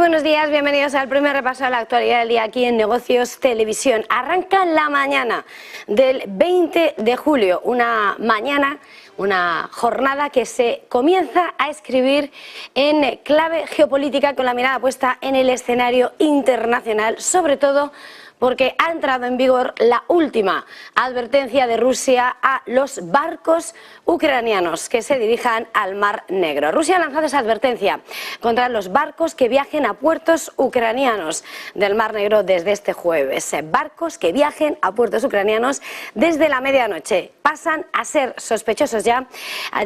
buenos días, bienvenidos al primer repaso a la actualidad del día aquí en Negocios Televisión. Arranca la mañana del 20 de julio, una jornada que se comienza a escribir en clave geopolítica con la mirada puesta en el escenario internacional, sobre todo porque ha entrado en vigor la última advertencia de Rusia a los barcos ucranianos que se dirijan al Mar Negro. Rusia ha lanzado esa advertencia contra los barcos que viajen a puertos ucranianos del Mar Negro desde este jueves. Barcos que viajen a puertos ucranianos desde la medianoche. Pasan a ser sospechosos ya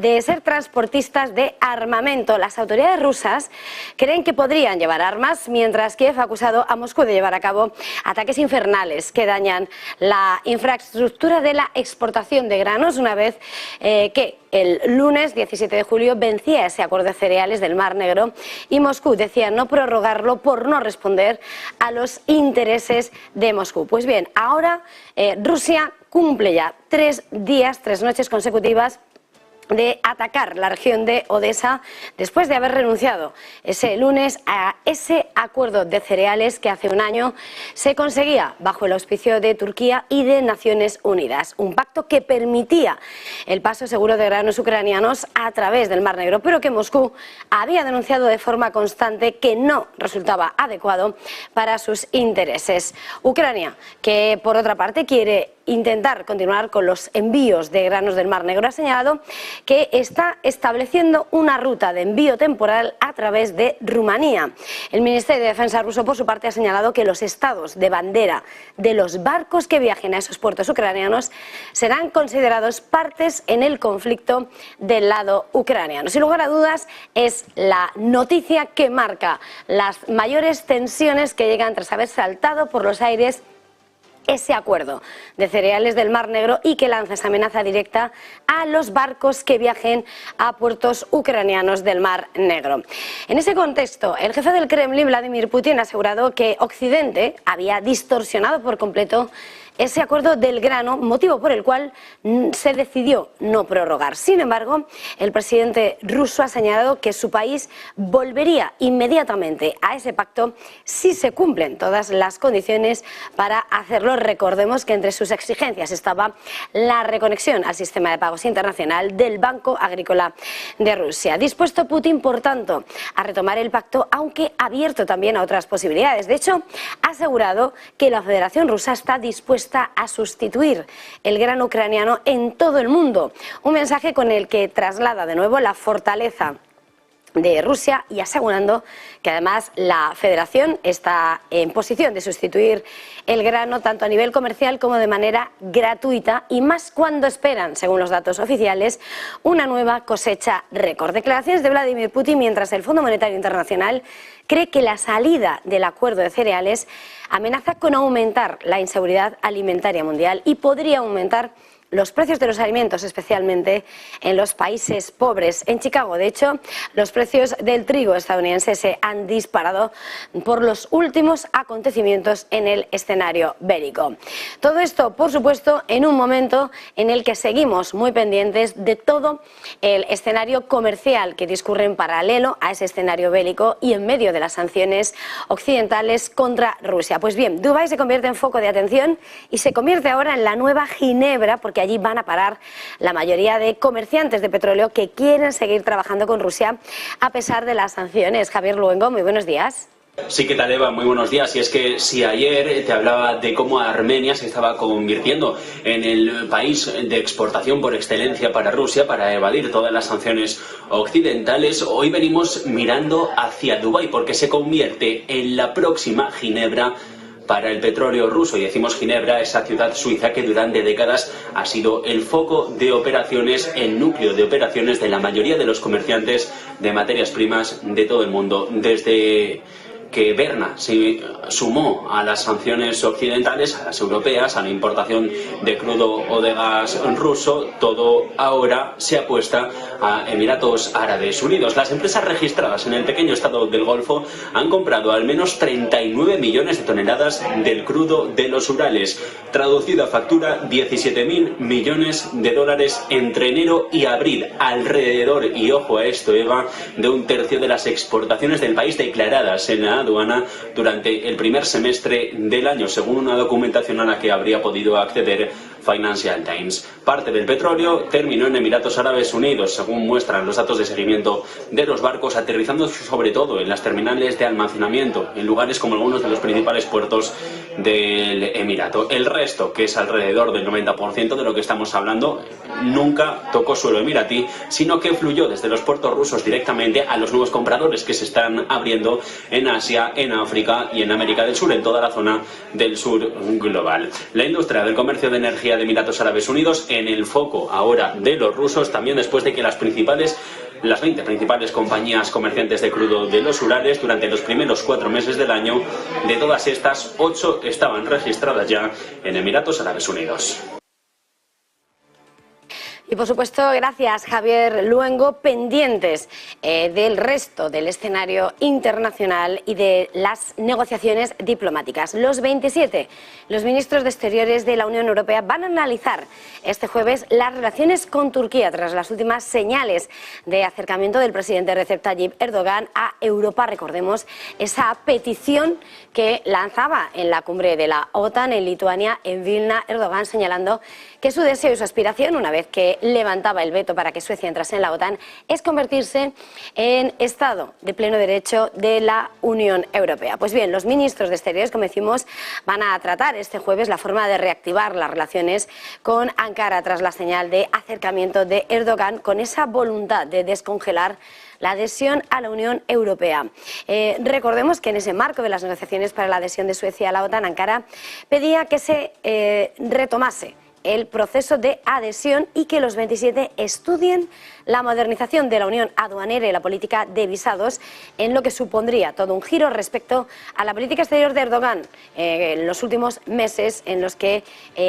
de ser transportistas de armamento. Las autoridades rusas creen que podrían llevar armas, mientras Kiev ha acusado a Moscú de llevar a cabo ataques infernales que dañan la infraestructura de la exportación de granos una vez que el lunes 17 de julio vencía ese acuerdo de cereales del Mar Negro y Moscú decía no prorrogarlo por no responder a los intereses de Moscú. Pues bien, ahora Rusia cumple ya 3 noches consecutivas de atacar la región de Odesa después de haber renunciado ese lunes a ese acuerdo de cereales que hace un año se conseguía bajo el auspicio de Turquía y de Naciones Unidas. Un pacto que permitía el paso seguro de granos ucranianos a través del Mar Negro, pero que Moscú había denunciado de forma constante que no resultaba adecuado para sus intereses. Ucrania, que por otra parte quiere intentar continuar con los envíos de granos del Mar Negro, ha señalado que está estableciendo una ruta de envío temporal a través de Rumanía. El Ministerio de Defensa ruso, por su parte, ha señalado que los estados de bandera de los barcos que viajen a esos puertos ucranianos serán considerados partes en el conflicto del lado ucraniano. Sin lugar a dudas, es la noticia que marca las mayores tensiones que llegan tras haber saltado por los aires ese acuerdo de cereales del Mar Negro y que lanza esa amenaza directa a los barcos que viajen a puertos ucranianos del Mar Negro. En ese contexto, el jefe del Kremlin, Vladimir Putin, ha asegurado que Occidente había distorsionado por completo ese acuerdo del grano, motivo por el cual se decidió no prorrogar. Sin embargo, el presidente ruso ha señalado que su país volvería inmediatamente a ese pacto si se cumplen todas las condiciones para hacerlo. Recordemos que entre sus exigencias estaba la reconexión al sistema de pagos internacional del Banco Agrícola de Rusia. Dispuesto Putin, por tanto, a retomar el pacto, aunque abierto también a otras posibilidades. De hecho, ha asegurado que la Federación Rusa está dispuesta a sustituir el grano ucraniano en todo el mundo. Un mensaje con el que traslada de nuevo la fortaleza de Rusia y asegurando que además la Federación está en posición de sustituir el grano tanto a nivel comercial como de manera gratuita y más cuando esperan, según los datos oficiales, una nueva cosecha récord. Declaraciones de Vladimir Putin mientras el Fondo Monetario Internacional cree que la salida del acuerdo de cereales amenaza con aumentar la inseguridad alimentaria mundial y podría aumentar los precios de los alimentos, especialmente en los países pobres. En Chicago, de hecho, los precios del trigo estadounidense se han disparado por los últimos acontecimientos en el escenario bélico. Todo esto, por supuesto, en un momento en el que seguimos muy pendientes de todo el escenario comercial que discurre en paralelo a ese escenario bélico y en medio de las sanciones occidentales contra Rusia. Pues bien, Dubái se convierte en foco de atención y se convierte ahora en la nueva Ginebra, porque allí van a parar la mayoría de comerciantes de petróleo que quieren seguir trabajando con Rusia a pesar de las sanciones. Javier Luengo, muy buenos días. Sí, ¿qué tal, Eva? Muy buenos días. Y es que si ayer te hablaba de cómo Armenia se estaba convirtiendo en el país de exportación por excelencia para Rusia, para evadir todas las sanciones occidentales, hoy venimos mirando hacia Dubái porque se convierte en la próxima Ginebra para el petróleo ruso. Y decimos Ginebra, esa ciudad suiza que durante décadas ha sido el foco de operaciones, el núcleo de operaciones de la mayoría de los comerciantes de materias primas de todo el mundo. Desde que Berna se sumó a las sanciones occidentales, a las europeas, a la importación de crudo o de gas ruso, todo ahora se apuesta a Emiratos Árabes Unidos. Las empresas registradas en el pequeño estado del Golfo han comprado al menos 39 millones de toneladas del crudo de los Urales. Traducido a factura, 17.000 millones de dólares entre enero y abril. Alrededor, y ojo a esto, Eva, de un tercio de las exportaciones del país declaradas en la la aduana durante el primer semestre del año, según una documentación a la que habría podido acceder Financial Times. Parte del petróleo terminó en Emiratos Árabes Unidos, según muestran los datos de seguimiento de los barcos, aterrizando sobre todo en las terminales de almacenamiento, en lugares como algunos de los principales puertos del Emirato. El resto, que es alrededor del 90% de lo que estamos hablando, nunca tocó suelo emiratí, sino que fluyó desde los puertos rusos directamente a los nuevos compradores que se están abriendo en Asia, en África y en América del Sur, en toda la zona del sur global. La industria del comercio de energía de Emiratos Árabes Unidos en el foco ahora de los rusos, también después de que las 20 principales compañías comerciantes de crudo de los Urales, durante los primeros 4 meses del año, de todas estas, 8 estaban registradas ya en Emiratos Árabes Unidos. Y por supuesto, gracias Javier Luengo, pendientes del resto del escenario internacional y de las negociaciones diplomáticas. Los 27, los ministros de Exteriores de la Unión Europea van a analizar este jueves las relaciones con Turquía tras las últimas señales de acercamiento del presidente Recep Tayyip Erdogan a Europa. Recordemos esa petición que lanzaba en la cumbre de la OTAN en Lituania, en Vilna, Erdogan señalando que su deseo y su aspiración, una vez que levantaba el veto para que Suecia entrase en la OTAN, es convertirse en Estado de pleno derecho de la Unión Europea. Pues bien, los ministros de Exteriores, como decimos, van a tratar este jueves la forma de reactivar las relaciones con Ankara tras la señal de acercamiento de Erdogan, con esa voluntad de descongelar la adhesión a la Unión Europea. Recordemos que en ese marco de las negociaciones para la adhesión de Suecia a la OTAN, Ankara pedía que se retomase el proceso de adhesión y que los 27 estudien la modernización de la unión aduanera y la política de visados, en lo que supondría todo un giro respecto a la política exterior de Erdogan en los últimos meses, en los que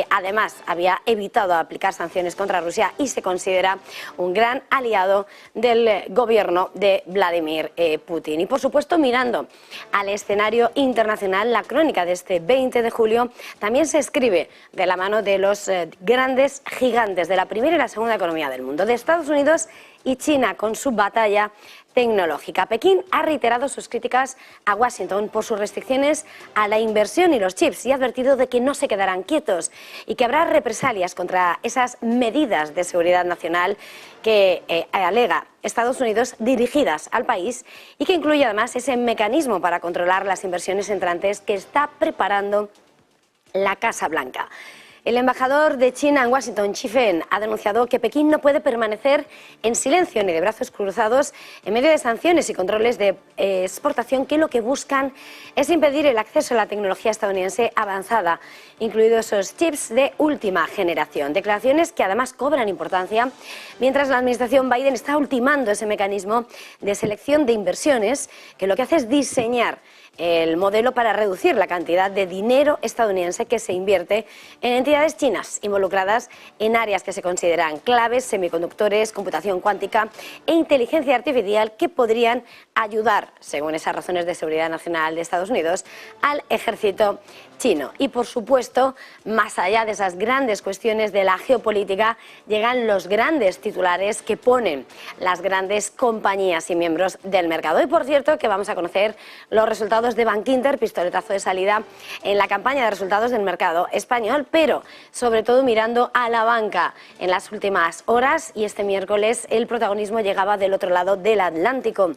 además había evitado aplicar sanciones contra Rusia y se considera un gran aliado del gobierno de Vladimir Putin. Y por supuesto, mirando al escenario internacional, la crónica de este 20 de julio también se escribe de la mano de los grandes gigantes de la primera y la segunda economía del mundo, de Estados Unidos y China, con su batalla tecnológica. Pekín ha reiterado sus críticas a Washington por sus restricciones a la inversión y los chips y ha advertido de que no se quedarán quietos y que habrá represalias contra esas medidas de seguridad nacional que alega Estados Unidos dirigidas al país y que incluye además ese mecanismo para controlar las inversiones entrantes que está preparando la Casa Blanca. El embajador de China en Washington, Xi Feng, ha denunciado que Pekín no puede permanecer en silencio ni de brazos cruzados en medio de sanciones y controles de exportación que lo que buscan es impedir el acceso a la tecnología estadounidense avanzada, incluidos esos chips de última generación. Declaraciones que además cobran importancia mientras la administración Biden está ultimando ese mecanismo de selección de inversiones que lo que hace es diseñar el modelo para reducir la cantidad de dinero estadounidense que se invierte en entidades chinas involucradas en áreas que se consideran claves, semiconductores, computación cuántica e inteligencia artificial, que podrían ayudar, según esas razones de seguridad nacional de Estados Unidos, al ejército chino. Y por supuesto, más allá de esas grandes cuestiones de la geopolítica, llegan los grandes titulares que ponen las grandes compañías y miembros del mercado. Y por cierto, que vamos a conocer los resultados de Bankinter, pistoletazo de salida en la campaña de resultados del mercado español, pero sobre todo mirando a la banca en las últimas horas, y este miércoles el protagonismo llegaba del otro lado del Atlántico.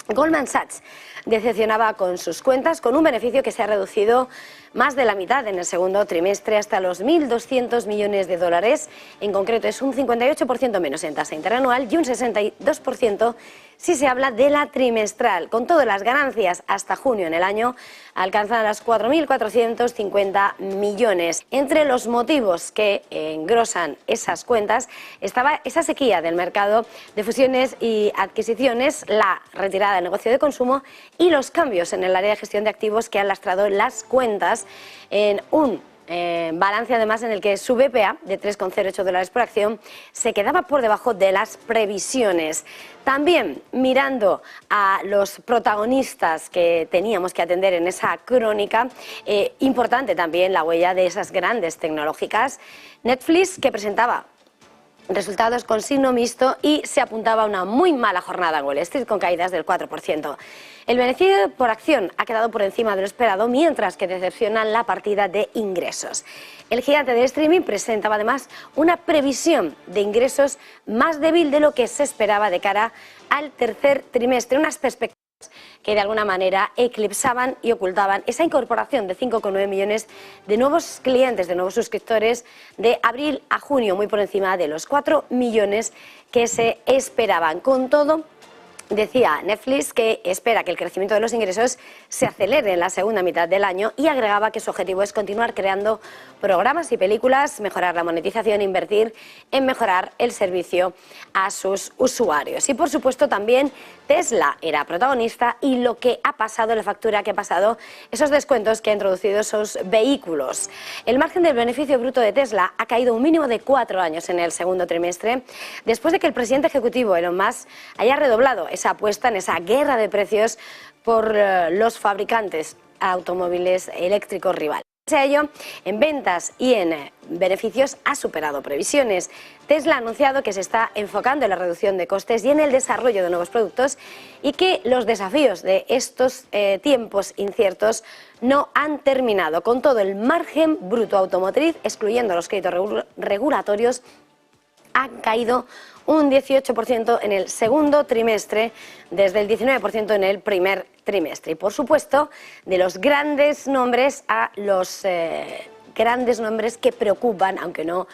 Goldman Sachs decepcionaba con sus cuentas, con un beneficio que se ha reducido más de la mitad en el segundo trimestre hasta los 1.200 millones de dólares. En concreto es un 58% menos en tasa interanual y un 62% si se habla de la trimestral. Con todas las ganancias hasta junio en el año alcanzan las 4.450 millones. Entre los motivos que engrosan esas cuentas estaba esa sequía del mercado de fusiones y adquisiciones, la retirada del negocio de consumo y los cambios en el área de gestión de activos que han lastrado las cuentas en un balance además en el que su BPA de 3,08 dólares por acción se quedaba por debajo de las previsiones. También mirando a los protagonistas que teníamos que atender en esa crónica, importante también la huella de esas grandes tecnológicas. Netflix, que presentaba resultados con signo mixto y se apuntaba a una muy mala jornada en Wall Street con caídas del 4%. El beneficio por acción ha quedado por encima de lo esperado, mientras que decepciona la partida de ingresos. El gigante del streaming presentaba además una previsión de ingresos más débil de lo que se esperaba de cara al tercer trimestre, unas perspectivas que de alguna manera eclipsaban y ocultaban esa incorporación de 5,9 millones de nuevos clientes, de nuevos suscriptores de abril a junio, muy por encima de los 4 millones que se esperaban. Con todo, decía Netflix que espera que el crecimiento de los ingresos se acelere en la segunda mitad del año y agregaba que su objetivo es continuar creando programas y películas, mejorar la monetización e invertir en mejorar el servicio a sus usuarios. Y por supuesto también Tesla era protagonista y lo que ha pasado, la factura que ha pasado, esos descuentos que ha introducido sus vehículos. El margen del beneficio bruto de Tesla ha caído un mínimo de 4 años en el segundo trimestre, después de que el presidente ejecutivo Elon Musk haya redoblado esa apuesta en esa guerra de precios por los fabricantes automóviles eléctricos rivales. Pese a ello, en ventas y en beneficios ha superado previsiones. Tesla ha anunciado que se está enfocando en la reducción de costes y en el desarrollo de nuevos productos y que los desafíos de estos tiempos inciertos no han terminado. Con todo, el margen bruto automotriz, excluyendo los créditos regulatorios, ha caído un 18% en el segundo trimestre, desde el 19% en el primer trimestre. Y por supuesto, de los grandes nombres a los grandes nombres que preocupan, aunque no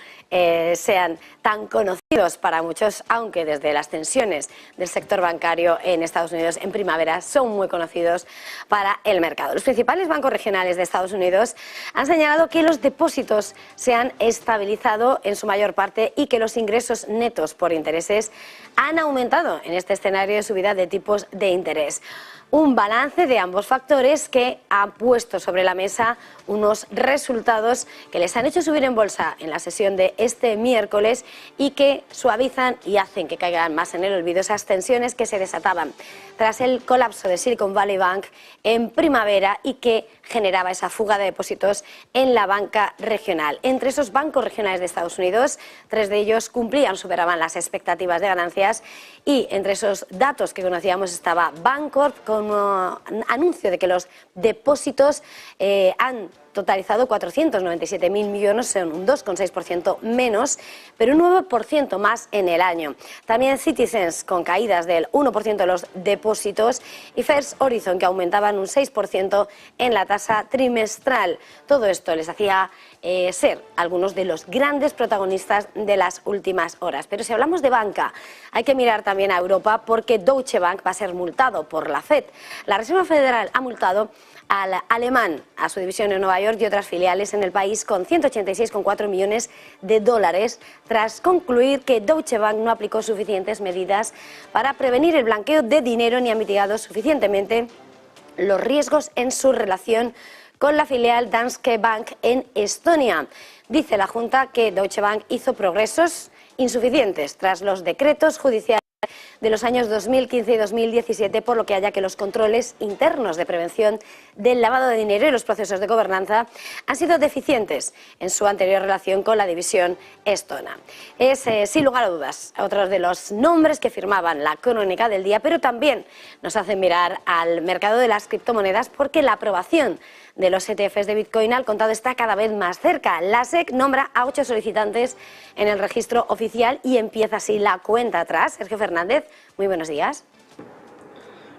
sean tan conocidos para muchos, aunque desde las tensiones del sector bancario en Estados Unidos en primavera son muy conocidos para el mercado. Los principales bancos regionales de Estados Unidos han señalado que los depósitos se han estabilizado en su mayor parte y que los ingresos netos por intereses han aumentado en este escenario de subida de tipos de interés. Un balance de ambos factores que ha puesto sobre la mesa unos resultados que les han hecho subir en bolsa en la sesión de este miércoles y que suavizan y hacen que caigan más en el olvido esas tensiones que se desataban tras el colapso de Silicon Valley Bank en primavera y que generaba esa fuga de depósitos en la banca regional. Entre esos bancos regionales de Estados Unidos, 3 de ellos cumplían, superaban las expectativas de ganancias y entre esos datos que conocíamos estaba Bancorp con un anuncio de que los depósitos han totalizado 497.000 millones, son un 2,6% menos, pero un 9% más en el año. También Citizens con caídas del 1% de los depósitos y First Horizon que aumentaban un 6% en la tasa trimestral. Todo esto les hacía ser algunos de los grandes protagonistas de las últimas horas. Pero si hablamos de banca, hay que mirar también a Europa porque Deutsche Bank va a ser multado por la FED. La Reserva Federal ha multado al alemán, a su división en Nueva York y otras filiales en el país con 186,4 millones de dólares tras concluir que Deutsche Bank no aplicó suficientes medidas para prevenir el blanqueo de dinero ni ha mitigado suficientemente los riesgos en su relación con la filial Danske Bank en Estonia. Dice la Junta que Deutsche Bank hizo progresos insuficientes tras los decretos judiciales de los años 2015 y 2017, por lo que haya que los controles internos de prevención del lavado de dinero y los procesos de gobernanza han sido deficientes en su anterior relación con la división estona. Es, sin lugar a dudas, otro de los nombres que firmaban la crónica del día, pero también nos hacen mirar al mercado de las criptomonedas porque la aprobación de los ETFs de Bitcoin al contado está cada vez más cerca. La SEC nombra a 8 solicitantes en el registro oficial y empieza así la cuenta atrás. Sergio Fernández, muy buenos días.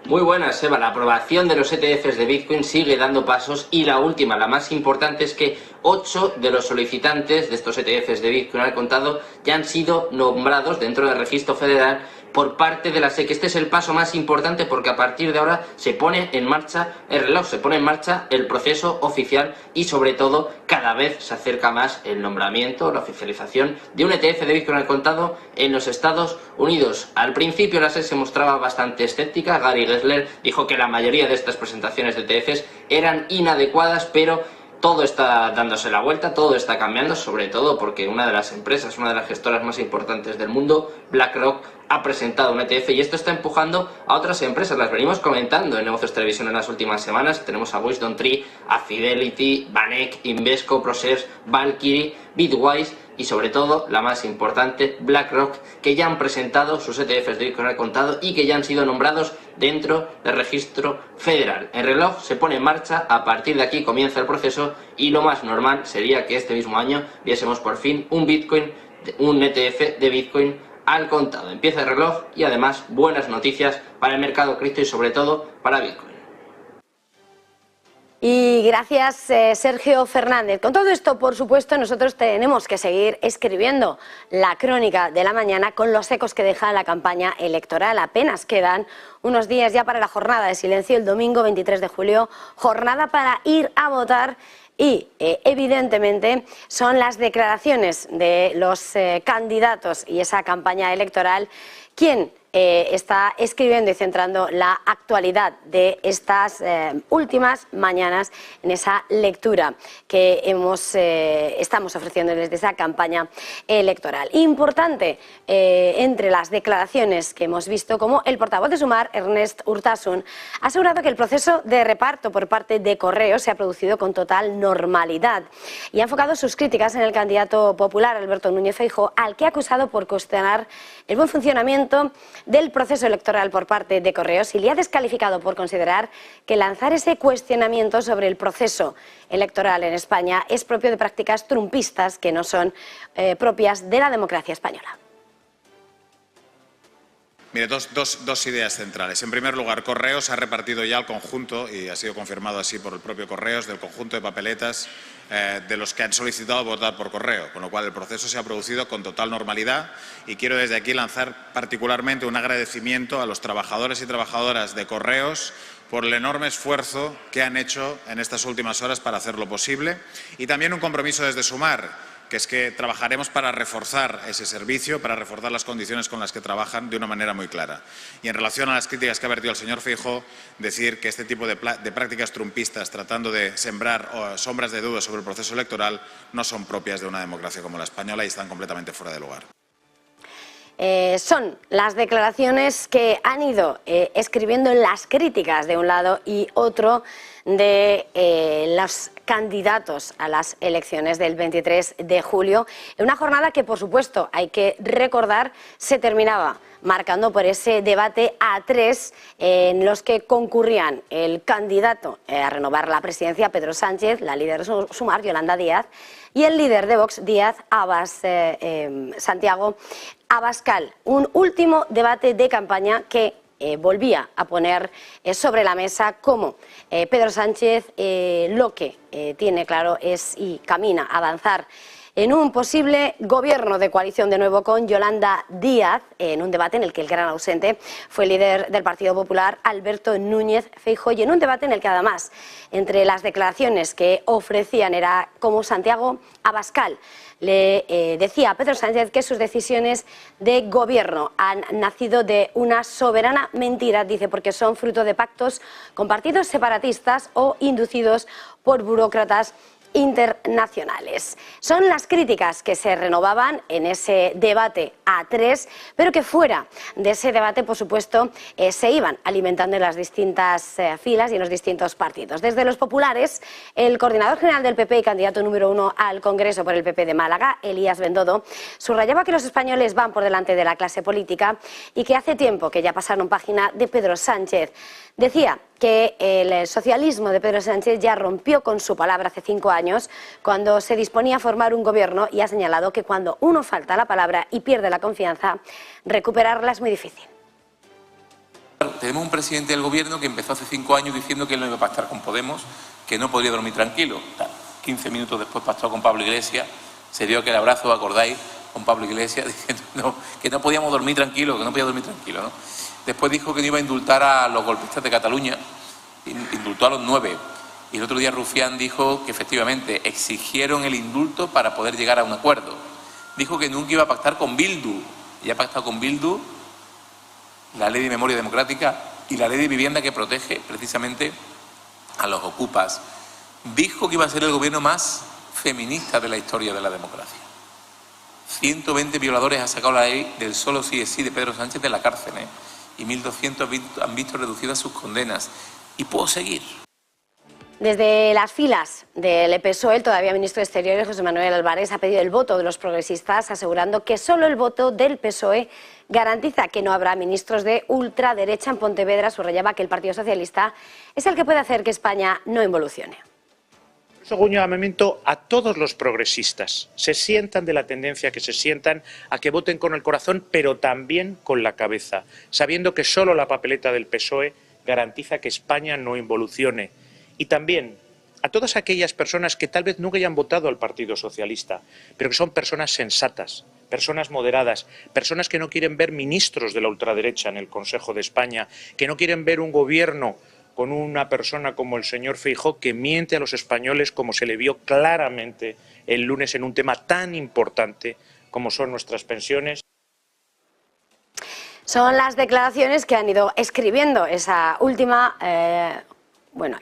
Muy buenas, Eva. La aprobación de los ETFs de Bitcoin sigue dando pasos y la última, la más importante, es que 8 de los solicitantes de estos ETFs de Bitcoin al contado ya han sido nombrados dentro del registro federal por parte de la SEC. Este es el paso más importante porque a partir de ahora se pone en marcha el reloj, se pone en marcha el proceso oficial y sobre todo cada vez se acerca más el nombramiento, la oficialización de un ETF de Bitcoin al contado en los Estados Unidos. Al principio la SEC se mostraba bastante escéptica. Gary Gensler dijo que la mayoría de estas presentaciones de ETFs eran inadecuadas, pero todo está dándose la vuelta, todo está cambiando, sobre todo porque una de las empresas, una de las gestoras más importantes del mundo, BlackRock, ha presentado un ETF y esto está empujando a otras empresas. Las venimos comentando en Negocios Televisión en las últimas semanas. Tenemos a WisdomTree, a Fidelity, Vanek, Invesco, ProShares, Valkyrie, Bitwise y sobre todo, la más importante, BlackRock, que ya han presentado sus ETFs de Bitcoin al contado y que ya han sido nombrados dentro del registro federal. El reloj se pone en marcha, a partir de aquí comienza el proceso y lo más normal sería que este mismo año viésemos por fin un ETF de Bitcoin al contado. Empieza el reloj y además buenas noticias para el mercado cripto y sobre todo para Bitcoin. Y gracias, Sergio Fernández. Con todo esto, por supuesto, nosotros tenemos que seguir escribiendo la crónica de la mañana con los ecos que deja la campaña electoral. Apenas quedan unos días ya para la jornada de silencio, el domingo 23 de julio, jornada para ir a votar. Y, evidentemente, son las declaraciones de los candidatos y esa campaña electoral quien está escribiendo y centrando la actualidad de estas últimas mañanas en esa lectura que estamos ofreciendo desde esa campaña electoral. Importante entre las declaraciones que hemos visto, como el portavoz de Sumar, Ernest Urtasun, ha asegurado que el proceso de reparto por parte de Correos se ha producido con total normalidad y ha enfocado sus críticas en el candidato popular Alberto Núñez Feijóo, al que ha acusado por cuestionar el buen funcionamiento del proceso electoral por parte de Correos y le ha descalificado por considerar que lanzar ese cuestionamiento sobre el proceso electoral en España es propio de prácticas trumpistas que no son propias de la democracia española. Mire, dos ideas centrales. En primer lugar, Correos ha repartido ya al conjunto, y ha sido confirmado así por el propio Correos, del conjunto de papeletas de los que han solicitado votar por correo, con lo cual el proceso se ha producido con total normalidad y quiero desde aquí lanzar particularmente un agradecimiento a los trabajadores y trabajadoras de Correos por el enorme esfuerzo que han hecho en estas últimas horas para hacerlo posible y también un compromiso desde Sumar, que es que trabajaremos para reforzar ese servicio, para reforzar las condiciones con las que trabajan de una manera muy clara. Y en relación a las críticas que ha vertido el señor Feijóo, decir que este tipo de prácticas trumpistas tratando de sembrar sombras de dudas sobre el proceso electoral no son propias de una democracia como la española y están completamente fuera de lugar. Son las declaraciones que han ido escribiendo las críticas de un lado y otro de los candidatos a las elecciones del 23 de julio, en una jornada que, por supuesto, hay que recordar, se terminaba marcando por ese debate a tres en los que concurrían el candidato a renovar la presidencia, Pedro Sánchez, la líder de Sumar, Yolanda Díaz, y el líder de Vox, Santiago Abascal. Un último debate de campaña que volvía a poner sobre la mesa cómo Pedro Sánchez lo que tiene claro es y camina a avanzar en un posible gobierno de coalición de nuevo con Yolanda Díaz, en un debate en el que el gran ausente fue el líder del Partido Popular, Alberto Núñez Feijóo, y en un debate en el que además, entre las declaraciones que ofrecían era como Santiago Abascal le decía a Pedro Sánchez que sus decisiones de gobierno han nacido de una soberana mentira, dice, porque son fruto de pactos con partidos separatistas o inducidos por burócratas internacionales. Son las críticas que se renovaban en ese debate a tres, pero que fuera de ese debate, por supuesto, se iban alimentando en las distintas filas y en los distintos partidos. Desde los populares, el coordinador general del PP y candidato número 1 al Congreso por el PP de Málaga, Elías Bendodo, subrayaba que los españoles van por delante de la clase política y que hace tiempo que ya pasaron página de Pedro Sánchez. Decía que el socialismo de Pedro Sánchez ya rompió con su palabra hace 5 años cuando se disponía a formar un gobierno y ha señalado que cuando uno falta la palabra y pierde la confianza, recuperarla es muy difícil. Tenemos un presidente del gobierno que empezó hace 5 años diciendo que él no iba a pactar con Podemos, que no podría dormir tranquilo. 15 minutos después pactó con Pablo Iglesias, se dio aquel abrazo, ¿acordáis? Con Pablo Iglesias diciendo que no podíamos dormir tranquilo, que no podía dormir tranquilo, ¿no? Después dijo que no iba a indultar a los golpistas de Cataluña, indultó a los 9. Y el otro día Rufián dijo que efectivamente exigieron el indulto para poder llegar a un acuerdo. Dijo que nunca iba a pactar con Bildu, y ha pactado con Bildu la ley de memoria democrática y la ley de vivienda que protege precisamente a los ocupas. Dijo que iba a ser el gobierno más feminista de la historia de la democracia. 120 violadores ha sacado la ley del solo sí es sí de Pedro Sánchez de la cárcel, y 1.200 han visto reducidas sus condenas. Y puedo seguir. Desde las filas del PSOE, el todavía ministro de Exteriores, José Manuel Álvarez, ha pedido el voto de los progresistas, asegurando que solo el voto del PSOE garantiza que no habrá ministros de ultraderecha. En Pontevedra subrayaba que el Partido Socialista es el que puede hacer que España no involucione. Hago un llamamiento a todos los progresistas, se sientan de la tendencia que se sientan, a que voten con el corazón, pero también con la cabeza, sabiendo que solo la papeleta del PSOE garantiza que España no involucione. Y también a todas aquellas personas que tal vez nunca hayan votado al Partido Socialista, pero que son personas sensatas, personas moderadas, personas que no quieren ver ministros de la ultraderecha en el Consejo de España, que no quieren ver un gobierno con una persona como el señor Feijóo que miente a los españoles, como se le vio claramente el lunes en un tema tan importante como son nuestras pensiones. Son las declaraciones que han ido escribiendo esa última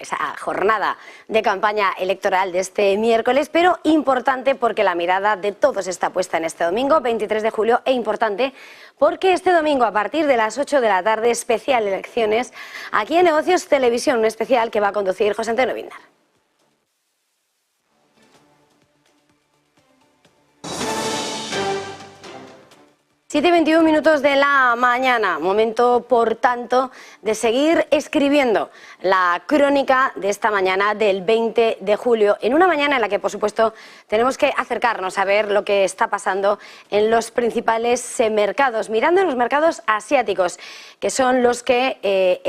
esa jornada de campaña electoral de este miércoles, pero importante porque la mirada de todos está puesta en este domingo, 23 de julio, e importante porque este domingo a partir de las 8 de la tarde, especial elecciones, aquí en Negocios Televisión, un especial que va a conducir José Antonio Bindar. 7:21 minutos de la mañana, momento por tanto de seguir escribiendo la crónica de esta mañana del 20 de julio, en una mañana en la que por supuesto tenemos que acercarnos a ver lo que está pasando en los principales mercados, mirando en los mercados asiáticos, que son los que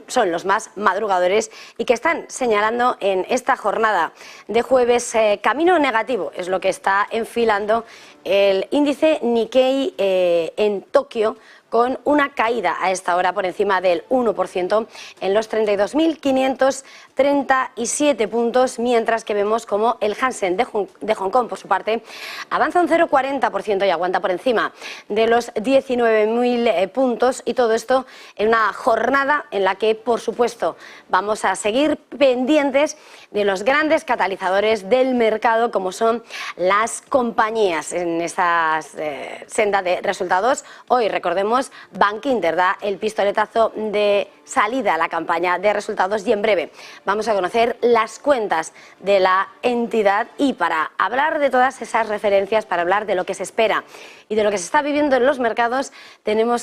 son los más madrugadores y que están señalando en esta jornada de jueves camino negativo, es lo que está enfilando el índice Nikkei en Tokio, con una caída a esta hora por encima del 1% en los 32.537 puntos, mientras que vemos como el Hansen de Hong Kong, por su parte, avanza un 0,40% y aguanta por encima de los 19.000 puntos, y todo esto en una jornada en la que, por supuesto, vamos a seguir pendientes de los grandes catalizadores del mercado, como son las compañías en esta senda de resultados. Hoy, recordemos, Bankinter da el pistoletazo de salida a la campaña de resultados y en breve vamos a conocer las cuentas de la entidad, y para hablar de todas esas referencias, para hablar de lo que se espera y de lo que se está viviendo en los mercados, tenemos que